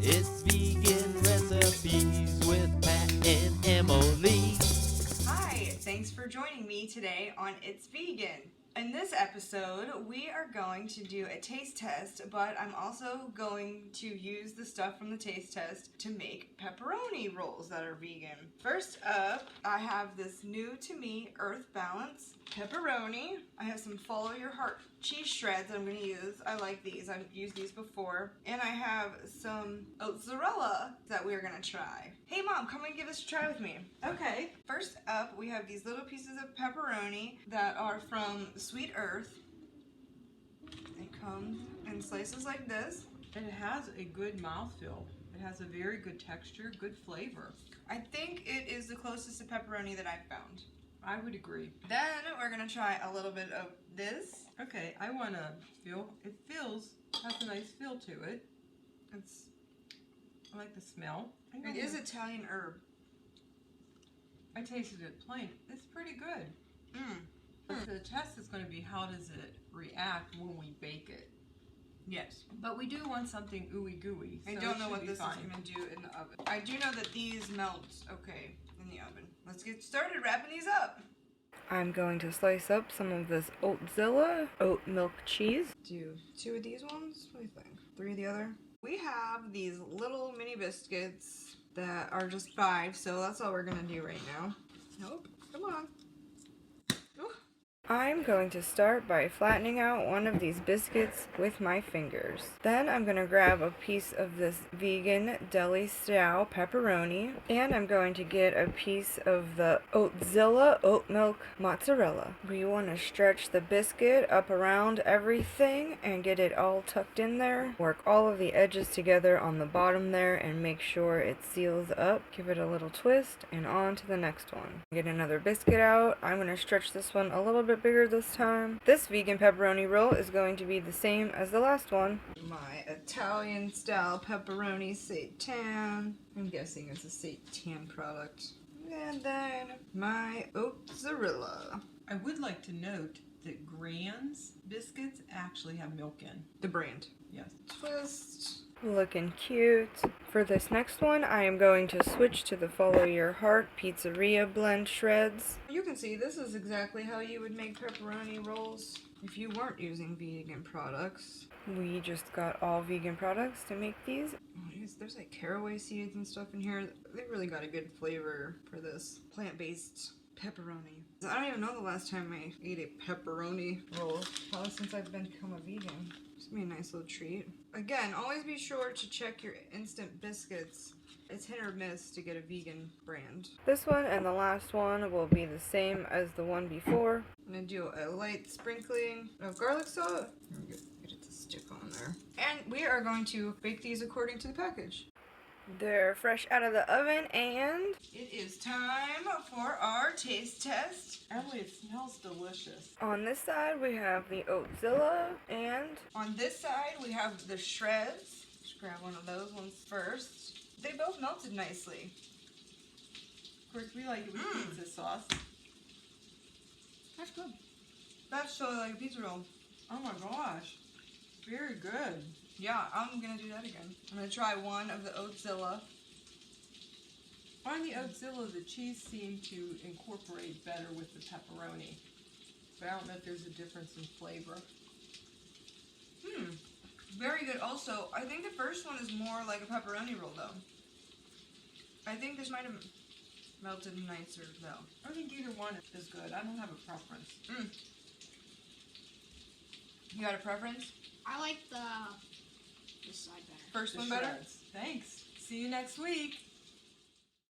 It's vegan recipes with Pat and Emily. Hi, thanks for joining me today on It's Vegan. In this episode, we are going to do a taste test, but I'm also going to use the stuff from the taste test to make pepperoni rolls that are vegan. First up, I have this new to me Earth Balance pepperoni. I have some Follow Your Heart cheese shreds that I'm going to use. I like these. I've used these before. And I have some Oatzzarella that we are going to try. Hey Mom, come and give this a try with me. Okay. First up, we have these little pieces of pepperoni that are from Sweet Earth. It comes in slices like this. And it has a good mouthfeel. It has a very good texture, good flavor. I think it is the closest to pepperoni that I've found. I would agree. Then we're going to try a little bit of this. Okay, I want to feel, has a nice feel to it. I like the smell. It is Italian herb. I tasted it plain. It's pretty good. But the test is going to be how does it react when we bake it. Yes. But we do want something ooey gooey. I don't know what this is going to do in the oven. I do know that these melt okay in the oven. Let's get started wrapping these up. I'm going to slice up some of this Oatzzarella oat milk cheese. Do 2 of these ones? What do you think? 3 of the other? We have these little mini biscuits that are just 5, so that's all we're going to do right now. Nope. Come on. I'm going to start by flattening out one of these biscuits with my fingers. Then I'm going to grab a piece of this vegan deli style pepperoni, and I'm going to get a piece of the Oatzzarella oat milk mozzarella. We want to stretch the biscuit up around everything and get it all tucked in there. Work all of the edges together on the bottom there and make sure it seals up. Give it a little twist and on to the next one. Get another biscuit out. I'm going to stretch this one a little bit bigger this time. This vegan pepperoni roll is going to be the same as the last one. My Italian style pepperoni seitan. I'm guessing it's a seitan product. And then my Oatzzarella. I would like to note that Grand's biscuits actually have milk in. The brand. Yes. Twist. Looking cute. For this next one, I am going to switch to the Follow Your Heart Pizzeria Blend Shreds. You can see this is exactly how you would make pepperoni rolls if you weren't using vegan products. We just got all vegan products to make these. There's like caraway seeds and stuff in here. They really got a good flavor for this plant-based pepperoni. I don't even know the last time I ate a pepperoni roll. Probably since I've become a vegan. It's gonna be a nice little treat. Again, always be sure to check your instant biscuits. It's hit or miss to get a vegan brand. This one and the last one will be the same as the one before. I'm gonna do a light sprinkling of garlic salt. Get it to stick on there. And we are going to bake these according to the package. They're fresh out of the oven, and it is time for our taste test. Emily, it smells delicious. On this side we have the Oatzzarella, and on this side we have the shreds. Just grab one of those ones first. They both melted nicely. Of course, we like it with pizza sauce. That's good. That's totally like a pizza roll. Oh my gosh. Very good. Yeah, I'm going to do that again. I'm going to try one of the Oatzzarella. On the Oatzzarella, the cheese seemed to incorporate better with the pepperoni. But I don't know if there's a difference in flavor. Very good. Also, I think the first one is more like a pepperoni roll, though. I think this might have melted nicer, though. I think either one is good. I don't have a preference. You got a preference? I like this side better. First The one better? shreds. Thanks. See you next week.